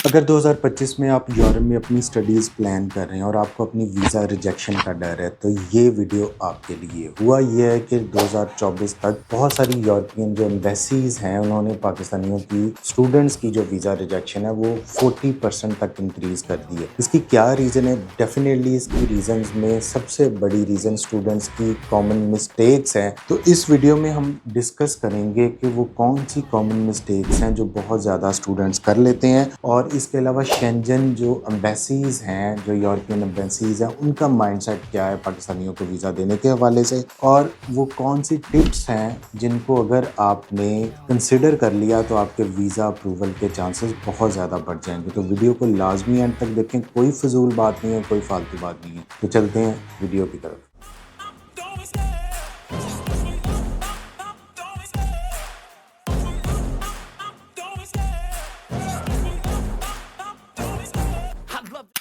अगर 2025 में आप यूरोप में अपनी स्टडीज़ प्लान कर रहे हैं और आपको अपनी वीज़ा रिजेक्शन का डर है, तो ये वीडियो आपके लिए। हुआ ये है कि 2024 तक बहुत सारी यूरोपियन जो एम्बेसीज़ हैं, उन्होंने पाकिस्तानियों की स्टूडेंट्स की जो वीज़ा रिजेक्शन है, वो 40% तक इंक्रीज़ कर दी है। इसकी क्या रीज़न है? डेफिनेटली इसकी रीज़न्स में सबसे बड़ी रीज़न स्टूडेंट्स की कॉमन मिस्टेक्स हैं। तो इस वीडियो में हम डिस्कस करेंगे कि वो कौन सी कॉमन मिस्टेक्स हैं जो बहुत ज़्यादा स्टूडेंट्स कर लेते हैं, और इसके अलावा शेंजन जो एम्बेसीज़ हैं, जो यूरोपियन एम्बेसीज़ हैं, उनका माइंडसेट क्या है पाकिस्तानियों को वीज़ा देने के हवाले से, और वो कौन सी टिप्स हैं जिनको अगर आपने कंसिडर कर लिया तो आपके वीज़ा अप्रूवल के चांसेस बहुत ज़्यादा बढ़ जाएंगे। तो वीडियो को लाजमी एंड तक देखें, कोई फजूल बात नहीं है, कोई फालतू बात नहीं है। तो चलते हैं वीडियो की तरफ।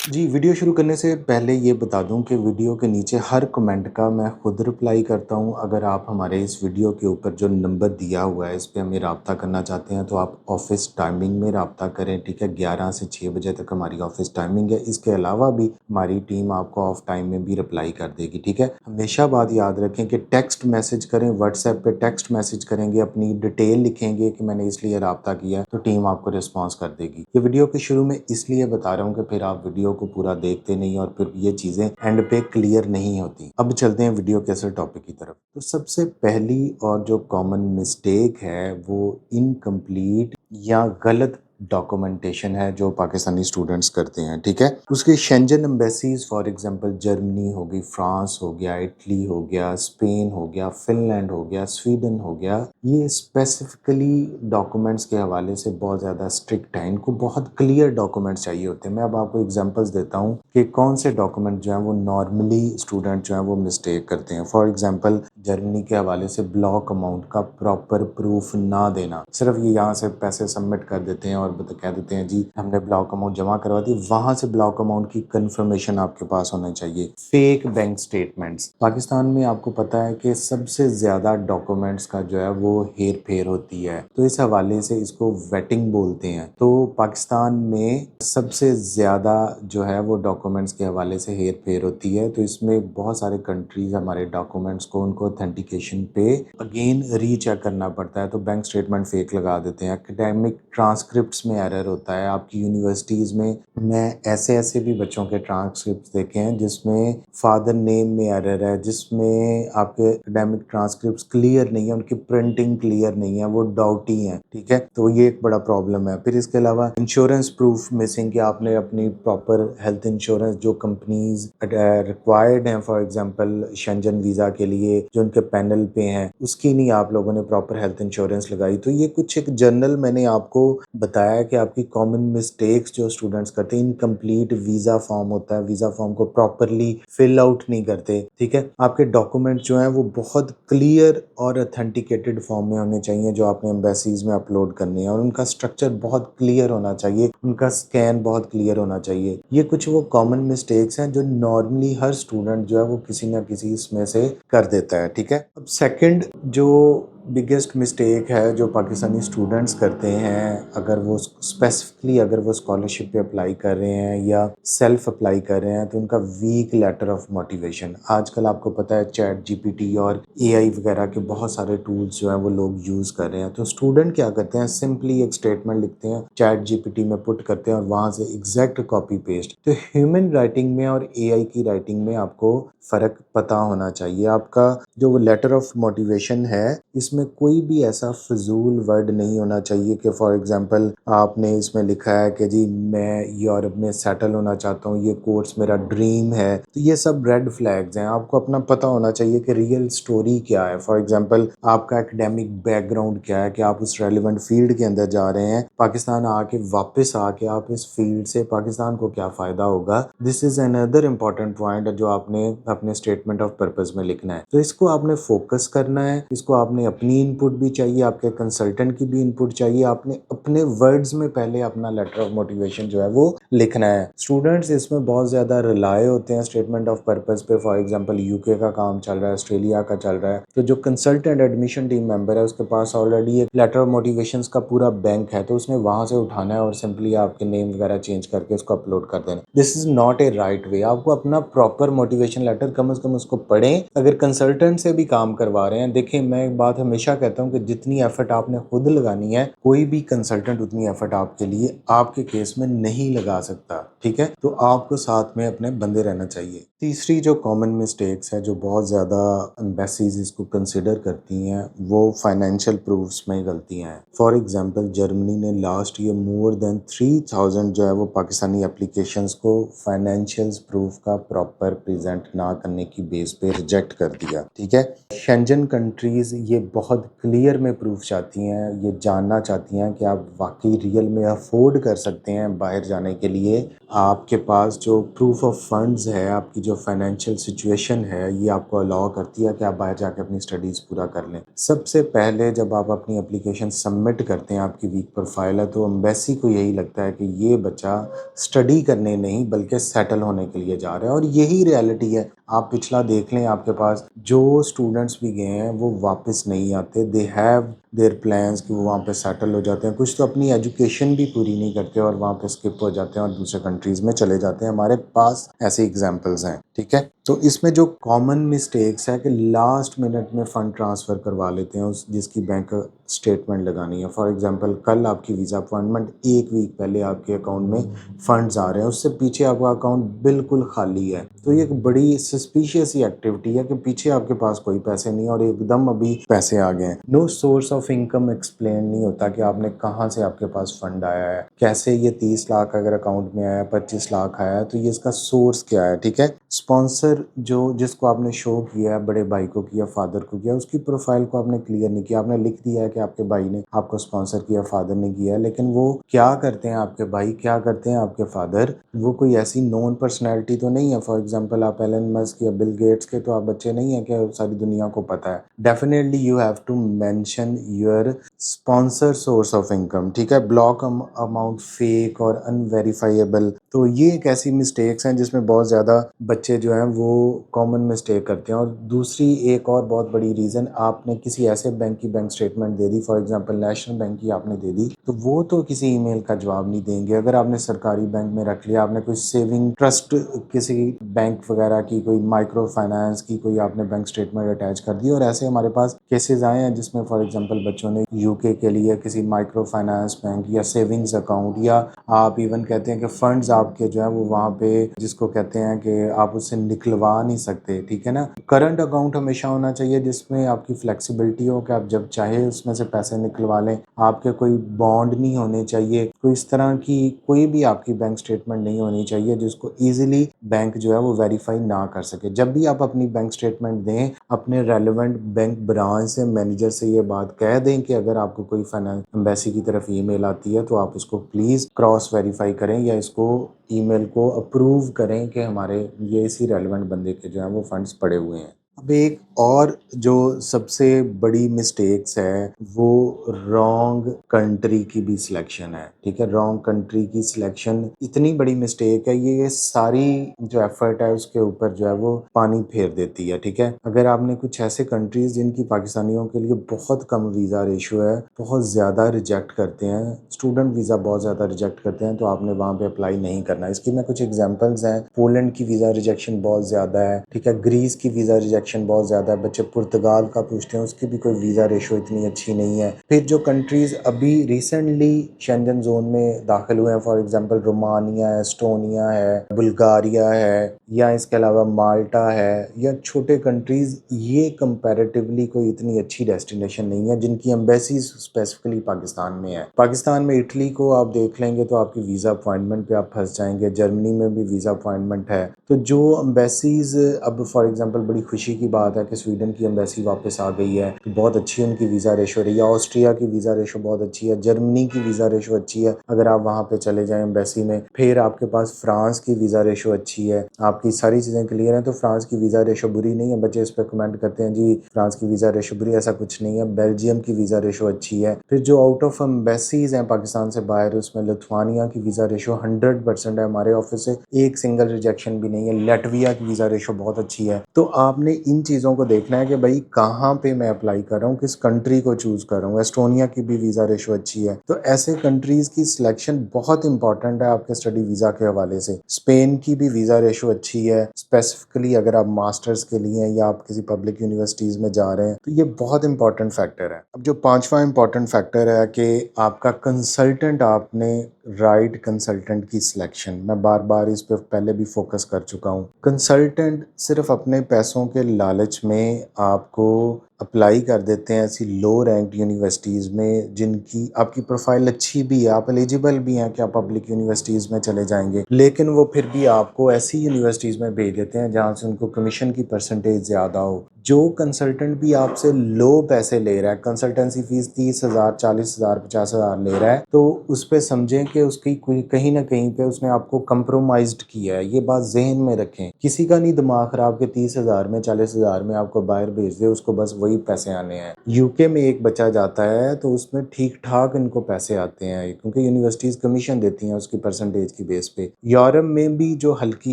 जी, वीडियो शुरू करने से पहले ये बता दूं कि वीडियो के नीचे हर कमेंट का मैं खुद रिप्लाई करता हूं। अगर आप हमारे इस वीडियो के ऊपर जो नंबर दिया हुआ है, इस पे हमें रब्ता करना चाहते हैं तो आप ऑफिस टाइमिंग में रब्ता करें, ठीक है। 11 से 6 बजे तक हमारी ऑफिस टाइमिंग है। इसके अलावा भी हमारी टीम आपको ऑफ टाइम में भी रिप्लाई कर देगी, ठीक है। हमेशा बात याद रखें कि टेक्स्ट मैसेज करें, व्हाट्सएप पे टेक्स्ट मैसेज करेंगे, अपनी डिटेल लिखेंगे कि मैंने इसलिए रब्ता किया, तो टीम आपको रिस्पॉन्स कर देगी। ये वीडियो के शुरू में इसलिए बता रहा हूँ कि फिर आप वीडियो को पूरा देखते नहीं और फिर ये चीज़ें एंड पे क्लियर नहीं होती। अब चलते हैं वीडियो के असल टॉपिक की तरफ। तो सबसे पहली और जो कॉमन मिस्टेक है वो इनकम्प्लीट या गलत डॉक्यूमेंटेशन है जो पाकिस्तानी स्टूडेंट्स करते हैं, ठीक है। उसके Schengen embassies for example Germany हो गई, फ्रांस हो गया, इटली हो गया, स्पेन हो गया, फिनलैंड हो गया, स्वीडन हो गया, ये स्पेसिफिकली डॉक्यूमेंट्स के हवाले से बहुत ज़्यादा स्ट्रिक्ट है। इनको बहुत क्लियर डॉक्यूमेंट्स चाहिए होते हैं। मैं अब आपको एग्जांपल्स देता हूँ कि कौन से डॉक्यूमेंट जो हैं वो नॉर्मली स्टूडेंट जो हैं वो मिस्टेक करते हैं। फॉर एग्जांपल जर्मनी के हवाले से ब्लॉक अमाउंट का प्रॉपर प्रूफ ना देना, सिर्फ ये यहाँ से पैसे सबमिट कर देते हैं और कह देते हैं जी हमने ब्लॉक अमाउंट जमा करवा दी, वहां से ब्लॉक अमाउंट की कंफर्मेशन आपके पास होना चाहिए। फेक बैंक स्टेटमेंट्स, पाकिस्तान में आपको पता है कि सबसे ज्यादा डॉक्यूमेंट्स का जो है वो हेर फेर होती है, तो इस हवाले से इसको वेटिंग बोलते हैं। तो पाकिस्तान में सबसे ज्यादा जो है वो डॉक्यूमेंट्स के हवाले से हेर फेर होती है। तो इसमें बहुत सारे कंट्रीज हमारे डॉक्यूमेंट्स को उनको ऑथेंटिकेशन पे अगेन रीचेक करना पड़ता है, तो बैंक स्टेटमेंट फेक लगा देते हैं। एकेडमिक ट्रांसक्रिप्ट्स में एरर होता है आपकी यूनिवर्सिटीज़ में। मैं ऐसे भी बच्चों के ट्रांसक्रिप्ट्स देखे हैं जिसमें फादर नेम में एरर है, जिसमें आपके एकेडमिक ट्रांसक्रिप्ट्स क्लियर नहीं है, उनकी प्रिंटिंग क्लियर नहीं है, वो डाउटी हैं, ठीक है। तो ये एक बड़ा प्रॉब्लम है। फिर इसके अलावा इंश्योरेंस प्रूफ मिसिंग, कि आपने अपनी प्रॉपर हेल्थ इंश्योरेंस जो कंपनीज रिक्वायर्ड हैं फॉर एग्जांपल शेंजन वीज़ा के लिए जो उनके पैनल पे हैं, उसकी नहीं आप लोगों ने प्रॉपर हेल्थ इंश्योरेंस लगाई। तो ये कुछ एक जनरल मैंने आपको बताया कि आपकी कॉमन मिस्टेक्स जो स्टूडेंट्स करते हैं। इनकम्प्लीट वीज़ा फॉर्म होता है, वीज़ा फॉर्म को प्रॉपरली फिल आउट नहीं करते, ठीक है। आपके डॉक्यूमेंट जो हैं वो बहुत क्लियर और ऑथेंटिकेटेड फॉर्म में होने चाहिए जो आपने एम्बेसीज में अपलोड करने हैं, और उनका स्ट्रक्चर बहुत क्लियर होना चाहिए, उनका स्कैन बहुत क्लियर होना चाहिए। ये कुछ वो कॉमन मिस्टेक्स हैं जो नॉर्मली हर स्टूडेंट जो है वो किसी ना किसी इसमें से कर देता है, ठीक है। अब सेकंड जो बिगेस्ट मिस्टेक है जो पाकिस्तानी स्टूडेंट्स करते हैं, अगर वो स्पेसिफिकली अगर वो स्कॉलरशिप पे अप्लाई कर रहे हैं या सेल्फ अप्लाई कर रहे हैं, तो उनका वीक लेटर ऑफ मोटिवेशन। आजकल आपको पता है चैट जीपीटी और एआई वगैरह के बहुत सारे टूल्स जो हैं वो लोग यूज़ कर रहे हैं। तो स्टूडेंट क्या करते हैं, सिंपली एक स्टेटमेंट लिखते हैं, चैट जीपीटी में पुट करते हैं और वहाँ से एग्जैक्ट कॉपी पेस्ट। तो ह्यूमन राइटिंग में और एआई की राइटिंग में आपको फ़र्क पता होना चाहिए। आपका जो वो लेटर ऑफ मोटिवेशन है, इसमें कोई भी ऐसा फजूल वर्ड नहीं होना चाहिए कि फॉर एग्जांपल आपने इसमें लिखा है कि जी मैं यूरोप में सेटल होना चाहता हूँ, ये कोर्स मेरा ड्रीम है। तो ये सब रेड फ्लैग्स हैं। आपको अपना पता होना चाहिए कि रियल स्टोरी क्या है। फॉर एग्जांपल आपका एकेडमिक बैकग्राउंड क्या है, कि आप उस रेलिवेंट फील्ड के अंदर जा रहे हैं, पाकिस्तान आके वापस आके आप इस फील्ड से पाकिस्तान को क्या फ़ायदा होगा। This is another important point जो आपने अपने स्टेटमेंट ऑफ पर्पस में लिखना है। तो इसको आपने फोकस करना है, इसको आपने अपनी अपनी इनपुट भी चाहिए, आपके कंसल्टेंट की भी इनपुट चाहिए। आपने अपने वर्ड्स में पहले अपना लेटर ऑफ मोटिवेशन जो है वो लिखना है। स्टूडेंट्स इसमें बहुत ज़्यादा रिलाय होते हैं स्टेटमेंट ऑफ पर्पस पे। फॉर एग्जांपल यूके का काम चल रहा है, ऑस्ट्रेलिया का चल रहा है, तो जो कंसल्टेंट एडमिशन टीम मेंबर है उसके पास ऑलरेडी एक लेटर ऑफ मोटिवेशंस का पूरा बैंक है, तो उसने वहां से उठाना है और सिंपली आपके नेम वगैरह चेंज करके उसको अपलोड कर देना। This is not a right way. आपको अपना प्रॉपर मोटिवेशन लेटर कम से कम उसको पढ़ें। अगर कंसल्टेंट से भी काम करवा रहे हैं, देखिए मैं एक बात हमेशा कहता हूँ कि जितनी एफर्ट आपने खुद लगानी है, कोई भी कंसल्टेंट उतनी एफर्ट आपके लिए आपके केस में नहीं लगा सकता, ठीक है। तो आपको साथ में अपने बंदे रहना चाहिए। तीसरी जो कॉमन मिस्टेक्स है जो बहुत ज़्यादा एम्बेसीज इसको कंसिडर करती हैं, वो फाइनेंशियल प्रूफ्स में गलतियाँ हैं। फॉर एग्जांपल जर्मनी ने लास्ट ईयर मोर देन 3000 जो है वो पाकिस्तानी एप्लीकेशंस को फाइनेंशियल प्रूफ का प्रॉपर प्रेजेंट ना करने की बेस पे रिजेक्ट कर दिया, ठीक है। शेंजन कंट्रीज़ ये बहुत क्लियर में प्रूफ चाहती हैं, ये जानना चाहती हैं कि आप वाकई रियल में अफोर्ड कर सकते हैं बाहर जाने के लिए। आपके पास जो प्रूफ ऑफ फंड्स है, आपकी जो फाइनेंशियल सिचुएशन है, ये आपको अलाउ करती है कि आप बाहर जाके अपनी स्टडीज़ पूरा कर लें। सबसे पहले जब आप अपनी एप्लीकेशन सबमिट करते हैं, आपकी वीक प्रोफाइल है, तो एम्बेसी को यही लगता है कि ये बच्चा स्टडी करने नहीं बल्कि सेटल होने के लिए जा रहा है, और यही रियलिटी है। आप पिछला देख लें, आपके पास जो स्टूडेंट्स भी गए हैं वो वापस नहीं आते। दे हैव देयर प्लान्स कि वो वहाँ पे सेटल हो जाते हैं। कुछ तो अपनी एजुकेशन भी पूरी नहीं करते और वहाँ पे स्किप हो जाते हैं और दूसरे कंट्रीज़ में चले जाते हैं। हमारे पास ऐसे एग्जांपल्स हैं, ठीक है। तो इसमें जो कॉमन मिस्टेक्स है कि लास्ट मिनट में फ़ंड ट्रांसफ़र करवा लेते हैं उस जिसकी बैंक स्टेटमेंट लगानी है। फॉर एग्जांपल कल आपकी वीज़ा अपॉइंटमेंट, एक वीक पहले आपके अकाउंट में फ़ंड्स आ रहे हैं, उससे पीछे आपका अकाउंट बिल्कुल खाली है। तो ये एक बड़ी सस्पिशियस ही एक्टिविटी है कि पीछे आपके पास कोई पैसे नहीं और एकदम अभी पैसे आ गए हैं। No source of income explain नहीं होता कि आपने कहाँ से आपके पास फंड आया है, कैसे ये 30 लाख अगर अकाउंट में आया, 25 लाख आया, तो ये इसका सोर्स क्या है, ठीक है। स्पॉन्सर जो जिसको आपने शो किया, बड़े भाई को किया, फादर को किया, उसकी प्रोफाइल को आपने क्लियर नहीं किया। आपने लिख दिया है कि आपके भाई ने आपको स्पॉन्सर किया, फादर ने किया, लेकिन वो क्या करते हैं आपके भाई, क्या करते हैं आपके फादर, वो कोई ऐसी नॉन पर्सनैलिटी तो नहीं है। फॉर एग्जाम्पल आप एलन मस्क या बिल गेट्स के तो आप बच्चे नहीं है कि सारी दुनिया को पता है। Definitely you have to mention your sponsor source of income, ठीक है। ब्लॉक अमाउंट फेक और अनवेरीफाइबल, तो ये एक ऐसी मिस्टेक्स हैं जिसमें बहुत ज़्यादा बच्चे जो हैं वो कॉमन मिस्टेक करते हैं। और दूसरी एक और बहुत बड़ी रीज़न, आपने किसी ऐसे बैंक की bank statement they the, for example national bank की आपने दे दी, तो वो तो किसी ईमेल का जवाब नहीं देंगे। अगर आपने सरकारी बैंक में रख लिया, आपने कोई सेविंग ट्रस्ट किसी बैंक वगैरह की, कोई माइक्रो फाइनेंस की कोई आपने बैंक स्टेटमेंट अटैच कर दी, और ऐसे हमारे पास केसेस आए हैं जिसमें फॉर एग्जांपल बच्चों ने यूके के लिए किसी माइक्रो फाइनेंस बैंक या सेविंग्स अकाउंट, या आप इवन कहते हैं कि फंड्स आपके जो है वो वहाँ पे जिसको कहते हैं कि आप उससे निकलवा नहीं सकते, ठीक है ना। करंट अकाउंट हमेशा होना चाहिए जिसमें आपकी फ्लेक्सिबिलिटी हो कि आप जब चाहे उसमें से पैसे निकलवा लें। आपके कोई बॉन्ड नहीं होने चाहिए, कोई इस तरह की कोई भी आपकी बैंक स्टेटमेंट नहीं होनी चाहिए जिसको ईजिली बैंक जो है वो वेरीफाई ना कर सके। जब भी आप अपनी बैंक स्टेटमेंट दें, अपने रेलेवेंट बैंक ब्रांच से, मैनेजर से ये बात कह दें कि अगर आपको कोई फाइनेंस एम्बेसी की तरफ ईमेल आती है तो आप उसको प्लीज़ क्रॉस वेरीफाई करें या इसको ईमेल को अप्रूव करें कि हमारे ये इसी रेलेवेंट बंदे के जो है वो फंड्स पड़े हुए हैं। अब एक और जो सबसे बड़ी मिस्टेक्स है वो रॉन्ग कंट्री की भी सिलेक्शन है, ठीक है। रॉन्ग कंट्री की सिलेक्शन इतनी बड़ी मिस्टेक है, ये सारी जो एफर्ट है उसके ऊपर जो है वो पानी फेर देती है, ठीक है। अगर आपने कुछ ऐसे कंट्रीज जिनकी पाकिस्तानियों के लिए बहुत कम वीज़ा रेशियो है, बहुत ज़्यादा रिजेक्ट करते हैं, स्टूडेंट वीज़ा बहुत ज़्यादा रिजेक्ट करते हैं, तो आपने वहाँ पे अप्लाई नहीं करना। इसकी मैं कुछ एग्जांपल्स हैं। पोलैंड की वीज़ा रिजेक्शन बहुत ज़्यादा है, ठीक है। ग्रीस की वीज़ा रिजेक्शन बहुत ज़्यादा है। बच्चे पुर्तगाल का पूछते हैं, उसकी भी कोई वीज़ा रेशो इतनी अच्छी नहीं है। फिर जो कंट्रीज़ अभी रिसेंटली शेंजन जोन में दाखिल हुए हैं, फॉर एग्जांपल रोमानिया है, एस्टोनिया है, बुल्गारिया है, या इसके अलावा माल्टा है, या छोटे कंट्रीज़, ये कंपैरेटिवली कोई इतनी अच्छी डेस्टिनेशन नहीं है जिनकी एम्बेसी स्पेसिफिकली पाकिस्तान में है। पाकिस्तान में इटली को आप देख लेंगे तो आपकी वीज़ा अपॉइंटमेंट पे आप फंस जाएंगे। जर्मनी में भी वीज़ा अपॉइंटमेंट है। तो जो एम्बेसीज अब फॉर एग्जांपल बड़ी खुशी की बात है कि स्वीडन की एम्बेसी वापस आ गई है, तो बहुत अच्छी उनकी वीज़ा रेशो रही है। ऑस्ट्रिया की वीज़ा रेशो बहुत अच्छी है, जर्मनी की वीज़ा रेशो अच्छी है अगर आप वहाँ पे चले जाएँ एम्बेसी में। फिर आपके पास फ्रांस की वीज़ा रेशो अच्छी है। आपकी सारी चीज़ें क्लियर हैं तो फ्रांस की वीज़ा रेशो बुरी नहीं है। बच्चे इस पर कमेंट करते हैं जी फ्रांस की वीज़ा रेशो बुरी, ऐसा कुछ नहीं है। बेल्जियम की वीज़ा रेशो अच्छी है। फिर जो आउट ऑफ एम्बेसीज हैं पाकिस्तान से बाहर, उसमें लिथुआनिया की वीज़ा रेशो 100% है। हमारे ऑफिस से एक सिंगल रिजेक्शन भी नहीं है। लेटविया की वीज़ा रेशो बहुत अच्छी है। तो आपने इन चीज़ों को देखना है कि भाई कहाँ पे मैं अप्लाई कर रहा हूँ, किस कंट्री को चूज़ कर रहा हूँ। एस्टोनिया की भी वीज़ा रेशो अच्छी है। तो ऐसे कंट्रीज़ की सिलेक्शन बहुत इंपॉर्टेंट है आपके स्टडी वीज़ा के हवाले से। स्पेन की भी वीज़ा रेशो अच्छी है, स्पेसिफिकली अगर आप मास्टर्स के लिए हैं या आप किसी पब्लिक यूनिवर्सिटीज़ में जा रहे हैं, तो ये बहुत इंपॉर्टेंट फैक्टर है। अब जो पांचवा इंपॉर्टेंट फैक्टर है कि आपका कंसल्टेंट, आपने राइट कंसल्टेंट की सिलेक्शन। मैं बार बार इस पर पहले भी फोकस कर चुका हूँ। कंसल्टेंट सिर्फ अपने पैसों के लालच में आपको अप्लाई कर देते हैं ऐसी लो रैंक यूनिवर्सिटीज़ में जिनकी आपकी प्रोफाइल अच्छी भी है, आप एलिजिबल भी हैं कि आप पब्लिक यूनिवर्सिटीज़ में चले जाएंगे, लेकिन वो फिर भी आपको ऐसी यूनिवर्सिटीज़ में भेज देते हैं जहाँ से उनको कमीशन की परसेंटेज ज़्यादा हो। जो कंसल्टेंट भी आपसे लो पैसे ले रहा है, कंसल्टेंसी फीस 30,000, 40,000, 50,000 ले रहा है, तो उस पर समझें कि उसकी कोई कहीं ना कहीं पे उसने आपको कंप्रोमाइज्ड किया है। ये बात जहन में रखें। किसी का नहीं दिमाग खराब के 30,000 में, 40,000 में आपको बाहर भेज दे, उसको बस वही पैसे आने हैं। यूके में एक बच्चा जाता है तो उसमें ठीक ठाक इनको पैसे आते हैं क्योंकि यूनिवर्सिटीज़ कमीशन देती हैं उसकी परसेंटेज की बेस पे। यूरोप में भी जो हल्की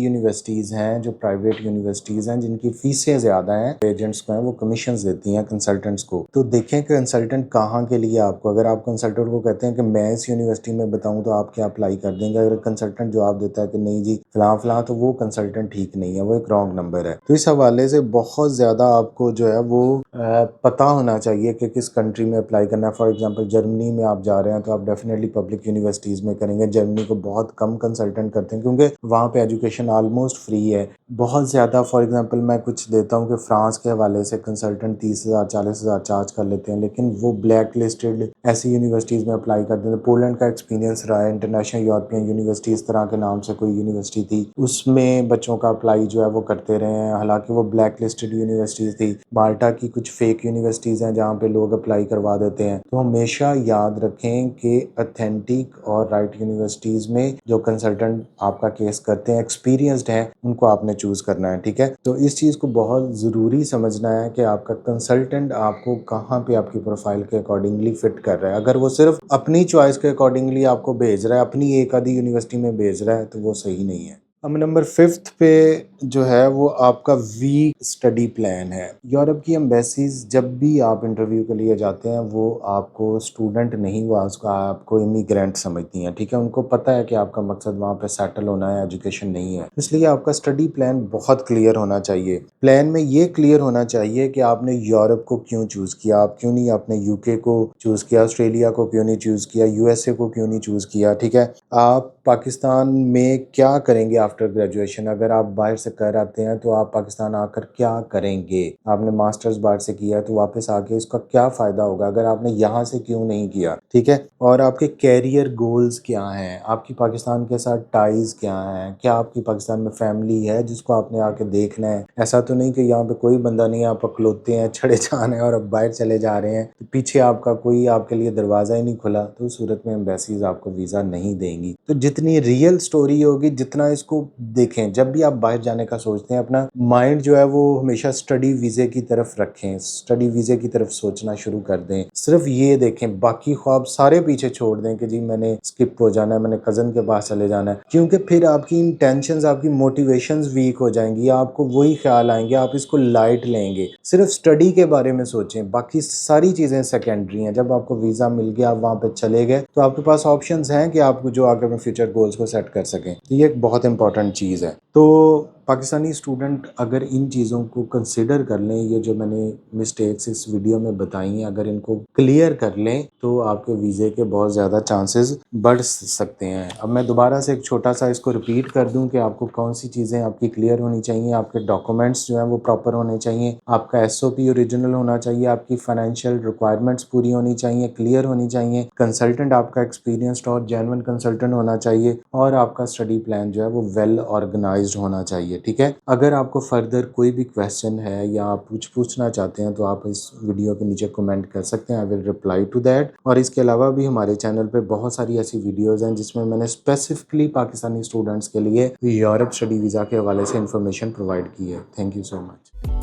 यूनिवर्सिटीज़ हैं, जो प्राइवेट यूनिवर्सिटीज़ हैं जिनकी फीसें ज़्यादा हैं, एजेंट्स को हैं, वो कमीशन देती हैं कंसल्टेंट्स को। तो देखें कि कंसल्टेंट कहाँ के लिए आपको, अगर आप कंसल्टेंट को कहते हैं कि मैं इस यूनिवर्सिटी में बताऊँ तो आप क्या अप्लाई कर देंगे। अगर कंसल्टेंट जवाब देता है कि नहीं जी फलां फलां, तो वो कंसल्टेंट ठीक नहीं है, वो एक रॉन्ग नंबर है। तो इस हवाले से बहुत ज़्यादा आपको जो है वो पता होना चाहिए कि किस कंट्री में अप्लाई करना है। फॉर एग्जांपल जर्मनी में आप जा रहे हैं तो आप डेफिनेटली पब्लिक यूनिवर्सिटीज़ में करेंगे। जर्मनी को बहुत कम कंसल्टेंट करते हैं क्योंकि वहाँ पे एजुकेशन ऑलमोस्ट फ्री है। बहुत ज़्यादा फॉर एग्जांपल मैं कुछ देता हूँ कि फ्रांस के हवाले से कंसल्टेंट 30,000, 40,000 चार्ज कर लेते हैं, लेकिन वो ब्लैक लिस्टेड ऐसी यूनिवर्सिटीज़ में अप्लाई करते हैं। पोलैंड का एक्सपीरियंस रहा है, इंटरनेशनल यूरोपियन यूनिवर्सिटी इस तरह के नाम से कोई यूनिवर्सिटी थी, उसमें बच्चों का अप्लाई जो है वो करते रहे हैं, हालांकि वो ब्लैक लिस्टेड यूनिवर्सिटीज़ थी। माल्टा की कुछ फेक यूनिवर्सिटीज़ हैं जहाँ पे लोग अप्लाई करवा देते हैं। तो हमेशा याद रखें कि अथेंटिक और राइट यूनिवर्सिटीज़ में जो कंसल्टेंट आपका केस करते हैं, एक्सपीरियंस्ड हैं, उनको आपने चूज़ करना है। ठीक है, तो इस चीज़ को बहुत ज़रूरी समझना है कि आपका कंसल्टेंट आपको कहाँ पे आपकी प्रोफाइल के अकॉर्डिंगली फिट कर रहा है। अगर वो सिर्फ अपनी चॉइस के अकॉर्डिंगली आपको भेज रहा है, अपनी एक आधी यूनिवर्सिटी में भेज रहा है, तो वो सही नहीं है। अब नंबर 5 पे जो है वो आपका वीक स्टडी प्लान है। यूरोप की एम्बेसीज जब भी आप इंटरव्यू के लिए जाते हैं वो आपको स्टूडेंट नहीं, वो उसका आपको इमिग्रेंट समझती हैं। ठीक है, उनको पता है कि आपका मकसद वहाँ पे सेटल होना है, एजुकेशन नहीं है। इसलिए आपका स्टडी प्लान बहुत क्लियर होना चाहिए। प्लान में ये क्लियर होना चाहिए कि आपने यूरोप को क्यों चूज़ किया, आप क्यों नहीं आपने यूके को चूज़ किया, ऑस्ट्रेलिया को क्यों नहीं चूज़ किया, यूएसए को क्यों नहीं चूज़ किया। ठीक है, आप पाकिस्तान में क्या करेंगे आफ्टर ग्रेजुएशन। अगर आप बाहर से कर आते हैं तो आप पाकिस्तान आकर क्या करेंगे। आपने मास्टर्स बाहर से किया है तो वापस आके इसका क्या फ़ायदा होगा, अगर आपने यहाँ से क्यों नहीं किया। ठीक है, और आपके कैरियर गोल्स क्या हैं, आपकी पाकिस्तान के साथ टाइज़ क्या हैं, क्या आपकी पाकिस्तान में फैमिली है जिसको आपने आके देखना है। ऐसा तो नहीं कि यहाँ पे कोई बंदा नहीं है, आप अकलौते हैं, छड़े जान है और अब बाहर चले जा रहे हैं, तो पीछे आपका कोई आपके लिए दरवाज़ा ही नहीं खुला, तो उस सूरत में एम्बेसीज आपको वीज़ा नहीं देंगी। तो जितनी रियल स्टोरी होगी, जितना इसको देखें, जब भी आप बाहर जाने का सोचते हैं अपना माइंड जो है वो हमेशा स्टडी वीज़े की तरफ रखें, स्टडी वीज़े की तरफ सोचना शुरू कर दें। सिर्फ ये देखें, बाकी ख्वाब सारे पीछे छोड़ दें कि जी मैंने स्किप हो जाना है, मैंने कज़न के पास चले जाना है, क्योंकि फिर आपकी इंटेंशंस, आपकी मोटिवेशंस वीक हो जाएंगी, आपको वही ख्याल आएंगे, आप इसको लाइट लेंगे। सिर्फ स्टडी के बारे में सोचें, बाकी सारी चीज़ें सेकेंडरी हैं। जब आपको वीज़ा मिल गया, आप वहाँ पे चले गए, तो आपके पास ऑप्शंस हैं कि आप जो आगे में फ्यूचर गोल्स को सेट कर सकें। ये एक बहुत इंपॉर्टेंट चीज़ है। तो पाकिस्तानी स्टूडेंट अगर इन चीज़ों को कंसिडर कर लें, ये जो मैंने मिस्टेक्स इस वीडियो में बताई हैं, अगर इनको क्लियर कर लें तो आपके वीज़े के बहुत ज़्यादा चांसेस बढ़ सकते हैं। अब मैं दोबारा से एक छोटा सा इसको रिपीट कर दूं कि आपको कौन सी चीज़ें आपकी क्लियर होनी चाहिए। आपके डॉक्यूमेंट्स जो हैं वो प्रॉपर होने चाहिए, आपका एसओपी ओरिजिनल होना चाहिए, आपकी फाइनेंशियल रिक्वायरमेंट्स पूरी होनी चाहिए, क्लियर होनी चाहिए, कंसल्टेंट आपका एक्सपीरियंस्ड और जेन्युइन कंसल्टेंट होना चाहिए, और आपका स्टडी प्लान जो है वो वेल ऑर्गेनाइज यूटिलाइज्ड होना चाहिए, ठीक है। अगर आपको फर्दर कोई भी क्वेश्चन है या आप कुछ पूछना चाहते हैं तो आप इस वीडियो के नीचे कमेंट कर सकते हैं, I will reply to that. और इसके अलावा भी हमारे चैनल पे बहुत सारी ऐसी वीडियोज़ हैं जिसमें मैंने स्पेसिफिकली पाकिस्तानी स्टूडेंट्स के लिए यूरोप स्टडी वीज़ा के हवाले से इंफॉर्मेशन प्रोवाइड की है। Thank you so much.